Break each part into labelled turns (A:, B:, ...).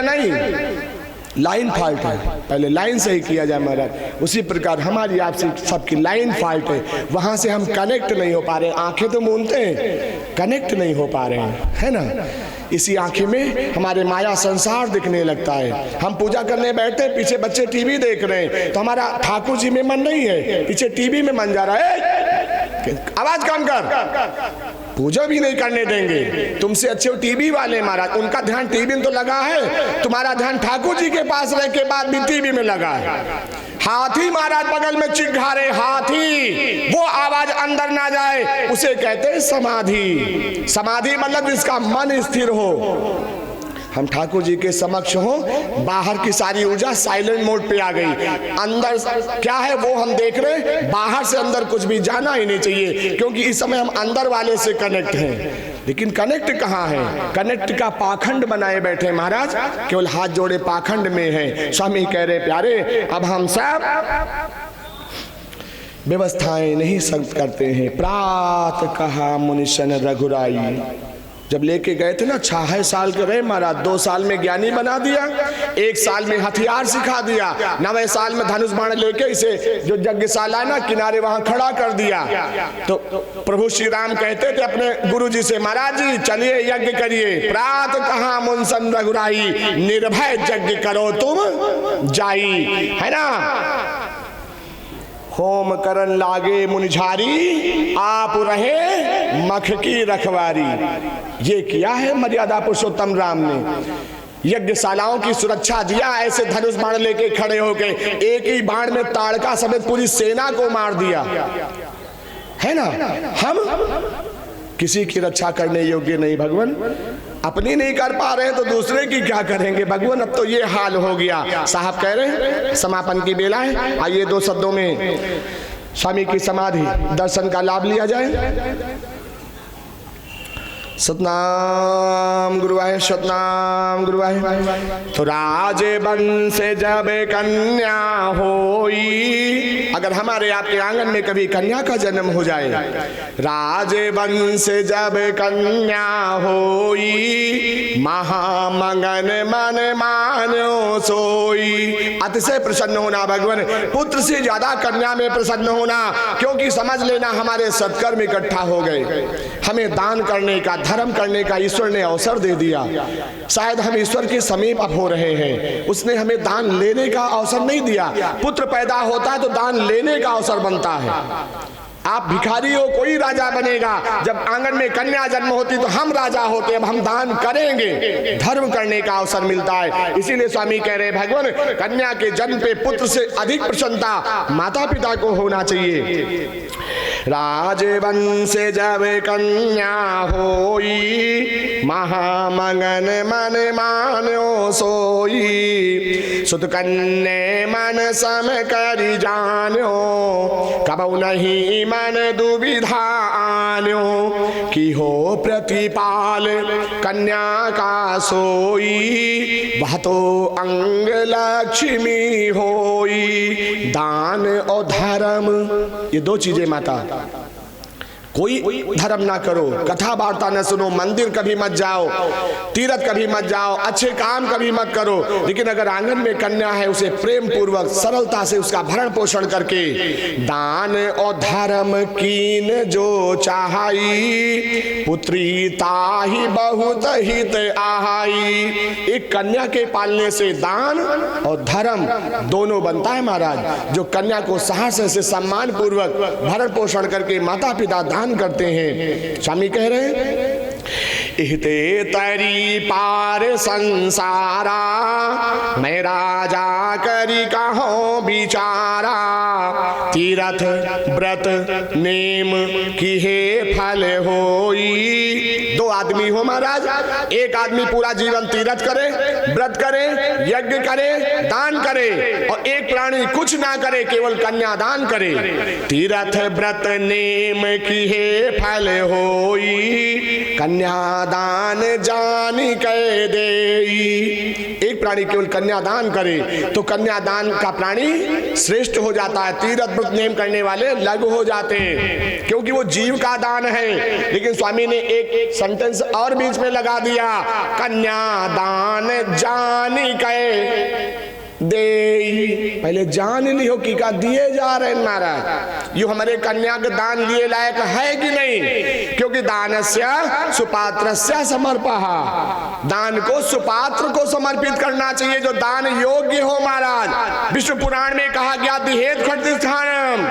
A: चलेगा नहीं, line fault है, पहले लाइन सही किया जाए महाराज। उसी प्रकार हमारी आपसी सबकी लाइन फॉल्ट है, वहां से हम कनेक्ट नहीं हो पा रहे। आंखें तो मूंदते हैं, कनेक्ट नहीं हो पा रहे हैं, है ना। इसी आंखें में हमारे माया संसार दिखने लगता है। हम पूजा करने बैठे, पीछे बच्चे टीवी देख रहे हैं, तो हमारा ठाकुर जी में मन नहीं है, पीछे टीवी में मन जा रहा है। आवाज कम कर, पूजा भी नहीं करने देंगे। तुमसे अच्छे वो टीवी वाले महाराज, उनका ध्यान टीवी में तो लगा है, तुम्हारा ध्यान ठाकुर जी के पास रह के बाद भी टीवी में लगा है। हाथी महाराज बगल में चिघारे, हाथी, वो आवाज अंदर ना जाए, उसे कहते हैं समाधि। समाधि मतलब जिसका मन स्थिर हो। हम ठाकुर जी के समक्ष हो, बाहर की सारी ऊर्जा साइलेंट मोड पे आ गई, अंदर क्या है वो हम देख रहे हैं, बाहर से अंदर कुछ भी जाना ही नहीं चाहिए, क्योंकि इस समय हम अंदर वाले से कनेक्ट हैं। लेकिन कनेक्ट कहाँ है? कनेक्ट का पाखंड बनाए बैठे महाराज, केवल हाथ जोड़े पाखंड में है। स्वामी कह रहे प्यारे, अब हम सब व्यवस्थाएं नहीं संग करते हैं। प्रात कहा मुनिशन रघुराई, जब लेके गए थे ना, 6 साल के रहे महाराज, 2 साल में ज्ञानी बना दिया, 1 साल में हथियार सिखा दिया, 9वें साल में धनुष बाण लेके इसे जो यज्ञशाला है ना किनारे वहां खड़ा कर दिया। तो प्रभु श्री राम कहते थे अपने गुरु जी से, महाराज जी चलिए यज्ञ करिए। प्रात कहा मुनसन रघुराई, निर्भय यज्ञ करो तुम जाई, है ना। होम करन लागे मुनिझारी, आप रहे मख की रखवारी। ये किया है मर्यादा पुरुषोत्तम राम ने। यज्ञशालाओं की सुरक्षा दिया, ऐसे धनुष बाण लेके खड़े हो गए, एक ही बाण में ताड़का समेत पूरी सेना को मार दिया, है ना। हम किसी की रक्षा करने योग्य नहीं भगवान, अपनी नहीं कर पा रहे हैं तो दूसरे की क्या करेंगे भगवान। अब तो ये हाल हो गया। साहब कह रहे हैं समापन की बेला है, आइए 2 शब्दों में स्वामी की समाधि दर्शन का लाभ लिया जाए। सतनाम गुरुवाय, सतनाम गुरुवाय। तो राजे वंश जब कन्या होई, अगर हमारे आपके आंगन में कभी कन्या का जन्म हो जाए, राजे वंश जब कन्या होई, महामंगन मन मानो सोई। अतिशय प्रसन्न होना भगवान, पुत्र से ज्यादा कन्या में प्रसन्न होना, क्योंकि समझ लेना हमारे सत्कर्म इकट्ठा हो गए, हमें दान करने का, धर्म करने का ईश्वर ने अवसर दे दिया। शायद हम ईश्वर के समीप अब हो रहे हैं, उसने हमें दान लेने का अवसर नहीं दिया। पुत्र पैदा होता है तो दान लेने का अवसर बनता है। आप भिखारी हो, कोई राजा बनेगा। जब आंगन में कन्या जन्म होती तो हम राजा होते, अब हम दान करेंगे, धर्म करने का अवसर मिलता है। इसीलिए स्वामी कह रहे भगवान, कन्या के जन्म पे पुत्र से अधिक प्रसन्नता माता पिता को होना चाहिए। राजवंश जब कन्या होई, महामंगन मन मानो सोई। सुत कन्या मन सम करि जान्यो, कबहु नहीं मन दुविधा आन्यो। की हो प्रतिपाल कन्या का सोई, वह तो अंग लक्ष्मी होई। दान और धर्म, ये 2 चीजें माता। कोई धर्म ना करो, कथा वार्ता न सुनो, मंदिर कभी मत जाओ, तीर्थ कभी मत जाओ, अच्छे काम कभी मत करो। लेकिन अगर आंगन में कन्या है, उसे प्रेम पूर्वक सरलता से उसका भरण पोषण करके, दान और धर्म कीन जो चाहाई, पुत्री ताहि बहुत हित आहाई। एक कन्या के पालने से दान और धर्म दोनों बनता है महाराज। जो कन्या को साहस से सम्मान पूर्वक भरण पोषण करके माता पिता दान करते हैं। स्वामी कह रहे हैं, इहते तरी पार संसारा, मैं राजा करी कहो बिचारा। तीरथ व्रत नेम की हे फल होई। 2 आदमी हो महाराज, एक आदमी पूरा जीवन तीरथ करे, व्रत करे, यज्ञ करे, दान करे, और एक प्राणी कुछ ना करे, केवल कन्यादान करे। तीरथ व्रत नेम की हे फल होई, कन्यादान जान कह देई। एक प्राणी केवल कन्यादान करे तो कन्यादान का प्राणी श्रेष्ठ हो जाता है। तीर्थ व्रत नेम करने वाले लघु हो जाते हैं, क्योंकि वो जीव का दान है। लेकिन स्वामी ने एक सेंटेंस और बीच में लगा दिया, कन्यादान जानी कहे दे। पहले जान ली हो कि का दिए जा रहे महाराज, यू हमारे कन्या के दान लिए लायक है कि नहीं, क्योंकि दानस्य सुपात्रस्य समर्पहा, दान को सुपात्र को समर्पित करना चाहिए जो दान योग्य हो महाराज। विष्णु पुराण में कहा गया दिहेत खड्डिष्ठानम,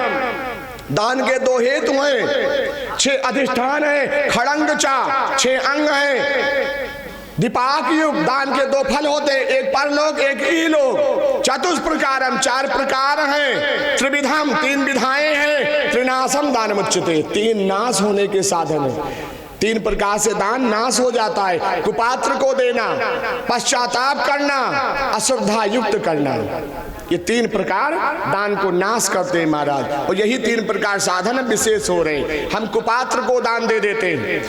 A: दान के 2 हेतु हैं, 6 अधिष्ठान है, खड़ंग चा 6 अंग है, दीपाक युग दान के 2 फल होते, एक परलोक एक इहलोक, चतुष्प्रकारम 4 प्रकार हैं, त्रिविधम 3 विधाएं हैं, त्रिनाशम दानमुच्यते 3 नाश होने के साधन है। 3 प्रकार से दान नाश हो जाता है, कुपात्र को देना, पश्चाताप करना, अश्रद्धा युक्त करना, ये 3 प्रकार दान को नाश करते हैं महाराज। और यही 3 प्रकार साधन विशेष हो रहे। हम कुपात्र को दान दे देते हैं,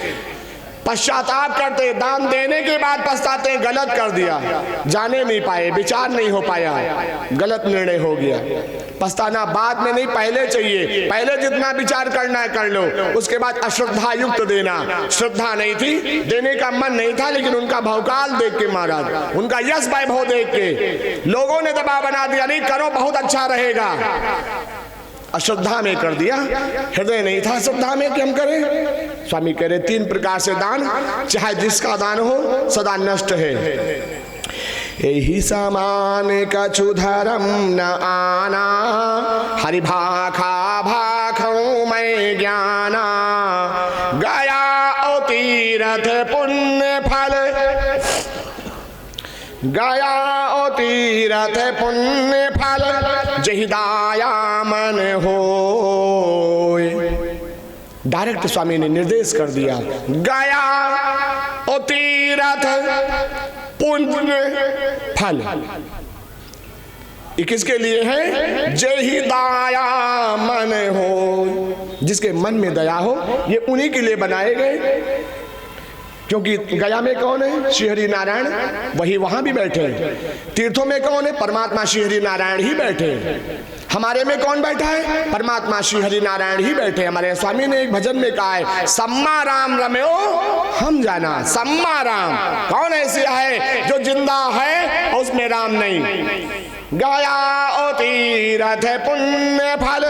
A: पश्चाताप करते, दान देने के बाद पछताते हैं गलत कर दिया, जाने नहीं पाए, विचार नहीं हो पाया, गलत निर्णय हो गया। पछताना बाद में नहीं, पहले चाहिए, पहले जितना विचार करना है कर लो। उसके बाद अश्रद्धा युक्त देना, श्रद्धा नहीं थी, देने का मन नहीं था, लेकिन उनका भवकाल देख के महाराज, उनका यश वैभव देख के लोगों ने दबाव बना दिया, नहीं करो बहुत अच्छा रहेगा, अश्रद्धा में कर दिया, हृदय नहीं था श्रद्धा में कि हम करें। स्वामी कह रहे 3 प्रकार से दान, चाहे जिसका दान हो सदा नष्ट है। यही समान कछु धर्म न आना, हरि भाखा भाखों में ज्ञाना, गया ओ तीरथ पुण्य फल, गया ओ तीरथ पुण्य फल, जहि दाया मन हो। डायरेक्ट स्वामी ने निर्देश कर दिया, गया ओ तीरथ पुण्य फल, ये किसके लिए है? जहि दाया मन हो, जिसके मन में दया हो, ये उन्हीं के लिए बनाए गए। क्योंकि गया में कौन है? श्री हरि नारायण, वही वहां भी बैठे हैं। तीर्थों में कौन है? परमात्मा श्री हरि नारायण ही बैठे हैं। हमारे में कौन बैठा है? परमात्मा श्री हरि नारायण ही बैठे। हमारे स्वामी ने एक भजन में कहा है, सम्मा राम रम्यो हम जाना। सम्मा राम कौन ऐसी है जो जिंदा है और उसमें राम नहीं? गया ओ तीरथ पुण्य फल,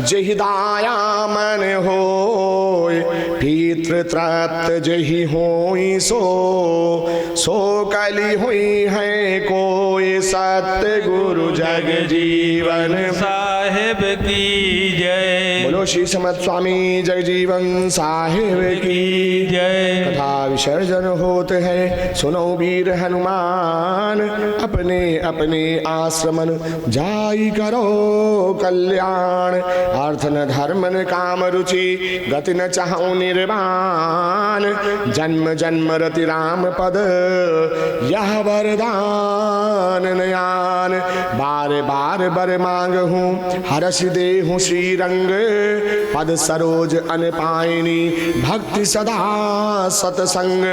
A: जहि दाया मन होय, पितृ तृप्त जहि होई सो, सो कली हुई है कोई, सत्य गुरु जग जीवन
B: साहिब की जय।
A: बोलो श्री समर्थ स्वामी जय जीवन साहिब की जय। कथा विसर्जन होते हैं, सुनो वीर हनुमान, अपने अपने आश्रमन जाई करो कल्याण, अर्थ न धर्म न काम रुचि, गति न चाहूं निर्वाण, जन्म जन्म रति राम पद, यह वरदान नयान, बार बार बर मांग हूँ, हरस दे हूँ श्री रंग, पद सरोज अन पायनी, भक्ति सदा सतसंग,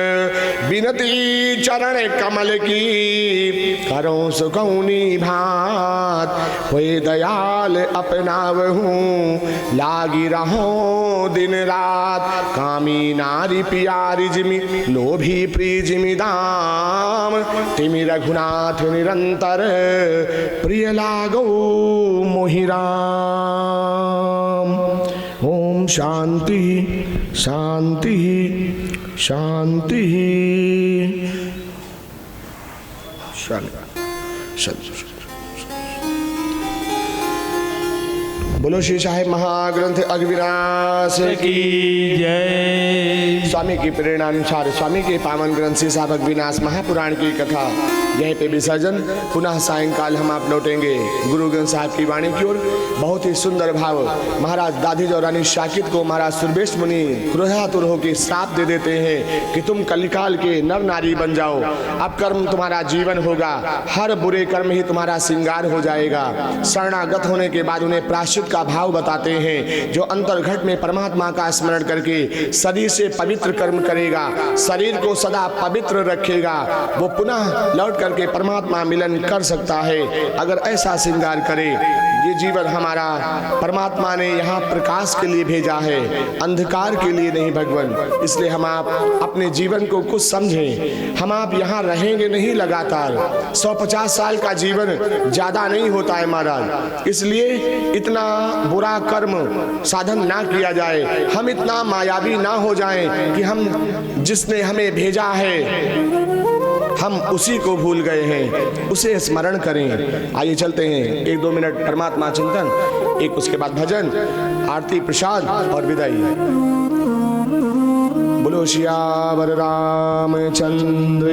A: बिनती चरण कमल की, करो सुकौनी भात, होए दयाल अपनाव हूँ, लागी रहो दिन रात, कामी नारी प्यारी जिमि, लोभी प्रिय जिमि दाम, तिमि रघुनाथ निरंतर, प्रिय लागो मोहि राम। ओम शांति शांति शांति शांति। बोलो श्री साहिब महाग्रंथ अग्विनाश की जय। स्वामी की प्रेरणा अनुसार स्वामी के पावन ग्रंथ श्री साहिब अग्विनाश महापुराण की कथा यहीं पे विसर्जन, पुनः सायंकाल हम आप लौटेंगे गुरु ग्रंथ साहिब की वाणी की ओर। बहुत ही सुंदर भाव महाराज दादीज और रानी शाकित को महाराज सुरवेश मुनि क्रोधातुर होकर श्राप दे देते हैं कि तुम कलिकाल के नर नारी बन जाओ, अब कर्म तुम्हारा जीवन होगा, हर बुरे कर्म ही तुम्हारा श्रृंगार हो जाएगा। शरणागत होने के बाद उन्हें प्रायश्चित का भाव बताते हैं। जो अंतर्घट में परमात्मा का स्मरण करके शरीर से पवित्र कर्म करेगा, शरीर को सदा पवित्र रखेगा, वो पुनः लौट करके परमात्मा मिलन कर सकता है। अगर ऐसा श्रृंगार करे, ये जीवन हमारा परमात्मा ने यहाँ प्रकाश के लिए भेजा है, अंधकार के लिए नहीं भगवान। इसलिए हम आप अपने जीवन को कुछ समझें। हम आप यहाँ रहेंगे नहीं लगातार, 150 साल का जीवन ज़्यादा नहीं होता है महाराज। इसलिए इतना बुरा कर्म साधन ना किया जाए, हम इतना मायावी ना हो जाएं कि हम जिसने हमें भेजा है हम उसी को भूल गए हैं, उसे स्मरण करें। आइए चलते हैं 1-2 मिनट परमात्मा चिंतन, एक उसके बाद भजन, आरती, प्रसाद और विदाई। बोलो सियावर रामचंद्र